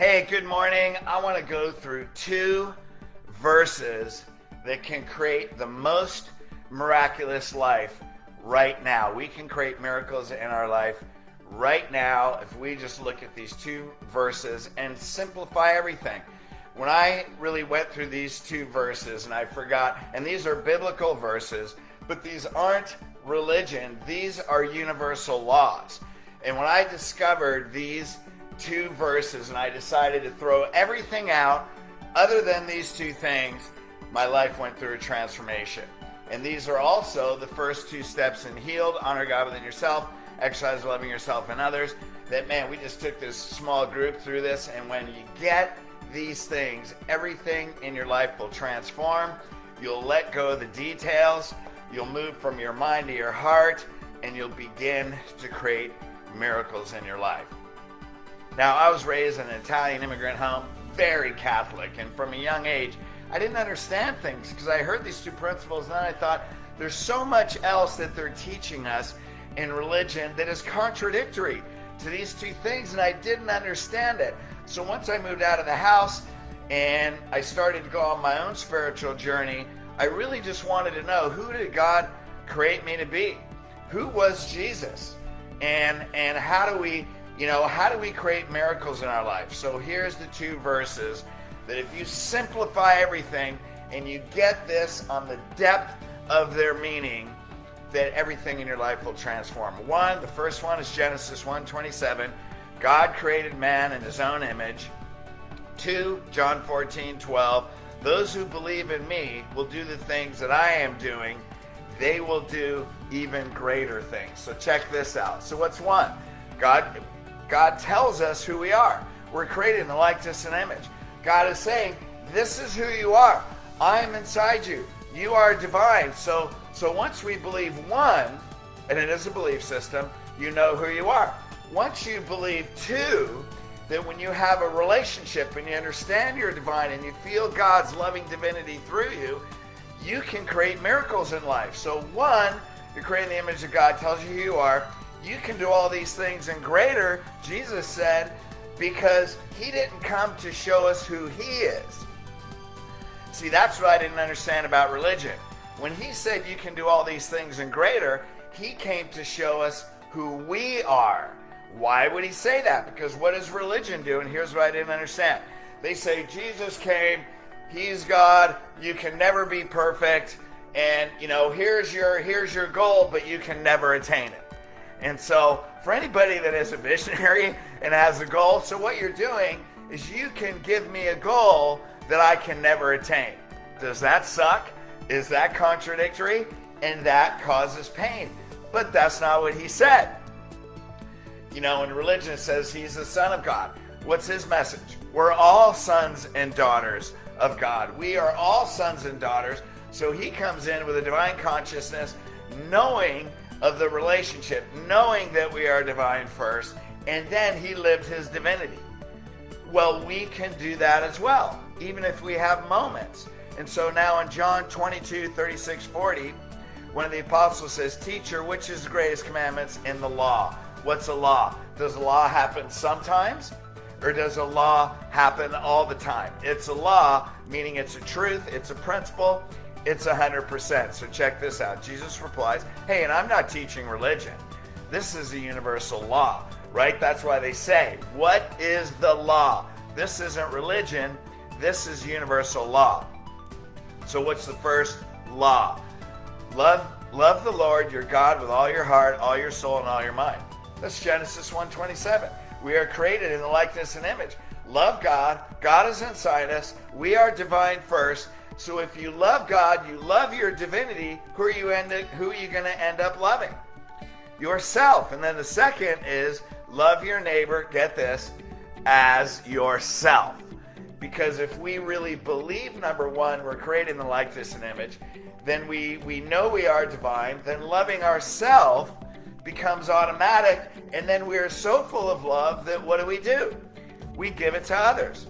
Hey, good morning. I want to go through two verses that can create the most miraculous life right now. We can create miracles in our life right now if we just look at these two verses and simplify everything. When I really went through these two verses and I forgot, and these are biblical verses, but these aren't religion, these are universal laws. And when I discovered these two verses and I decided to throw everything out other than these two things, my life went through a transformation. And these are also the first two steps in healed, honor God within yourself, exercise loving yourself and others. That, man, we just took this small group through this, and when you get these things, everything in your life will transform. You'll let go of the details, you'll move from your mind to your heart, and you'll begin to create miracles in your life. Now, I was raised in an Italian immigrant home, very Catholic, and from a young age, I didn't understand things because I heard these two principles, and then I thought, there's so much else that they're teaching us in religion that is contradictory to these two things, and I didn't understand it. So once I moved out of the house and I started to go on my own spiritual journey, I really just wanted to know, who did God create me to be? Who was Jesus? And how do we create miracles in our life? So here's the two verses that if you simplify everything and you get this on the depth of their meaning, that everything in your life will transform. The first one is Genesis 1:27. God created man in his own image. 2, John 14:12. Those who believe in me will do the things that I am doing. They will do even greater things. So check this out. So what's one? God tells us who we are. We're created in the likeness and image. God is saying, this is who you are. I am inside you. You are divine. So once we believe one, and it is a belief system, you know who you are. Once you believe two, that when you have a relationship and you understand you're divine and you feel God's loving divinity through you, you can create miracles in life. So one, you're creating the image of God, tells you who you are. You can do all these things and greater, Jesus said, because he didn't come to show us who he is. See, that's what I didn't understand about religion. When he said you can do all these things and greater, he came to show us who we are. Why would he say that? Because what does religion do? And here's what I didn't understand. They say Jesus came, he's God, you can never be perfect, and here's your goal, but you can never attain it. And so for anybody that is a visionary and has a goal, so what you're doing is you can give me a goal that I can never attain. Does that suck? Is that contradictory? And that causes pain. But that's not what he said. In religion it says he's the Son of God. What's his message? We're all sons and daughters of God. We are all sons and daughters. So he comes in with a divine consciousness, knowing of the relationship, knowing that we are divine first, and then he lived his divinity. Well, we can do that as well, even if we have moments. And so now in John 22:36-40, one of the apostles says, Teacher, which is the greatest commandments in the law? What's a law? Does a law happen sometimes? Or does a law happen all the time? It's a law, meaning it's a truth, it's a principle, it's 100%. So check this out. Jesus replies, hey, and I'm not teaching religion. This is a universal law, right? That's why they say, what is the law? This isn't religion. This is universal law. So what's the first law? Love the Lord your God with all your heart, all your soul, and all your mind. That's Genesis 1:27. We are created in the likeness and image. Love God. God is inside us. We are divine first. So if you love God, you love your divinity, who are you going to end up loving? Yourself. And then the second is love your neighbor, get this, as yourself. Because if we really believe, number one, we're created in the likeness and image, then we know we are divine, then loving ourselves becomes automatic, and then we are so full of love that what do? We give it to others.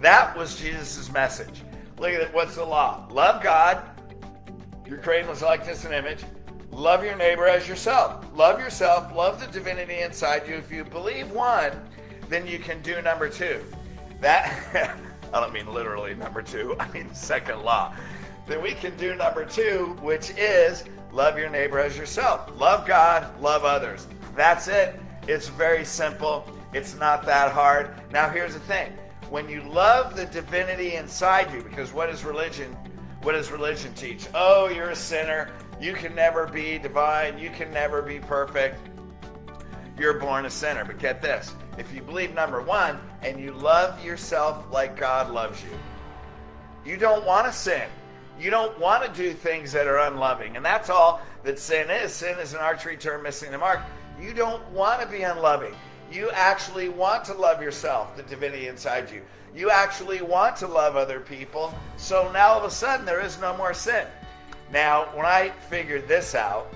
That was Jesus' message. Look at it. What's the law? Love God. You're created in his likeness and image. Love your neighbor as yourself. Love yourself. Love the divinity inside you. If you believe one, then you can do number 2. That, I don't mean literally number 2, I mean the second law. Then we can do number 2, which is love your neighbor as yourself. Love God, love others. That's it. It's very simple. It's not that hard. Now here's the thing. When you love the divinity inside you, because what does religion teach? Oh, you're a sinner. You can never be divine. You can never be perfect. You're born a sinner. But get this. If you believe number 1 and you love yourself like God loves you, you don't want to sin. You don't want to do things that are unloving. And that's all that sin is. Sin is an archery term missing the mark. You don't want to be unloving. You actually want to love yourself, the divinity inside you. You actually want to love other people. So now all of a sudden there is no more sin. Now, when I figured this out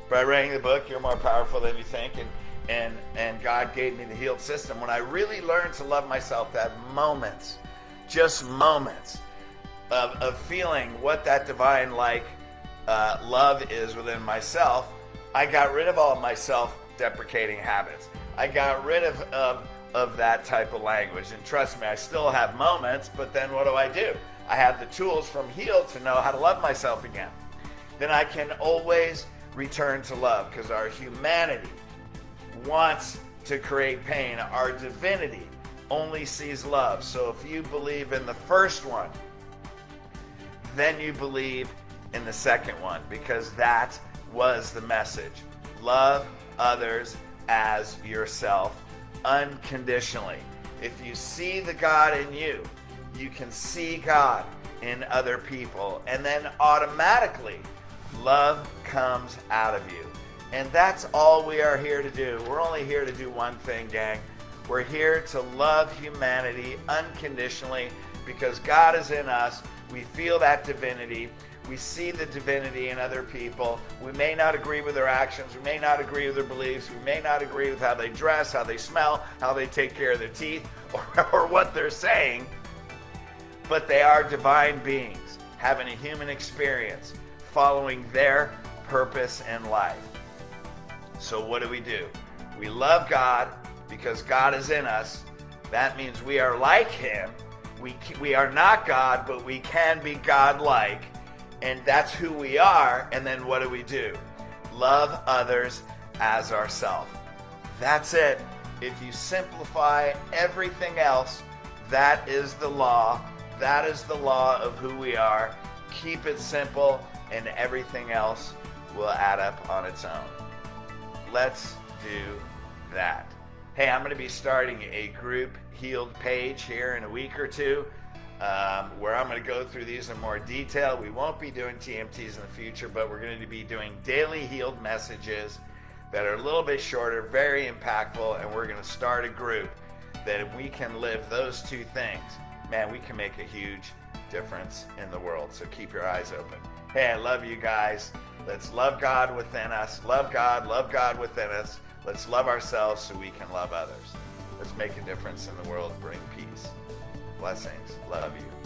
by writing the book, You're More Powerful Than You Think, and God gave me the healed system, when I really learned to love myself, that moments, just moments of feeling what that divine love is within myself, I got rid of all my self-deprecating habits. I got rid of that type of language. And trust me, I still have moments, but then what do? I have the tools from Healed to know how to love myself again. Then I can always return to love, because our humanity wants to create pain. Our divinity only sees love. So if you believe in the first one, then you believe in the second one, because that was the message. Love others as yourself unconditionally. If you see the God in you, you can see God in other people, and then automatically love comes out of you. And that's all we are here to do. We're only here to do one thing, gang. We're here to love humanity unconditionally, because God is in us. We feel that divinity. We see the divinity in other people. We may not agree with their actions. We may not agree with their beliefs. We may not agree with how they dress, how they smell, how they take care of their teeth, or what they're saying. But they are divine beings, having a human experience, following their purpose in life. So what do? We love God because God is in us. That means we are like Him. We are not God, but we can be God-like. And that's who we are. And then what do? Love others as ourselves. That's it. If you simplify everything else, that is the law. That is the law of who we are. Keep it simple, and everything else will add up on its own. Let's do that. Hey, I'm going to be starting a group Healed page here in a week or two, where I'm going to go through these in more detail. We won't be doing TMTs in the future, but we're going to be doing daily Healed messages that are a little bit shorter, very impactful, and we're going to start a group that if we can live those two things, man, we can make a huge difference in the world. So keep your eyes open. Hey, I love you guys. Let's love God within us. Love God within us. Let's love ourselves so we can love others. Let's make a difference in the world, bring peace. Blessings. Love you.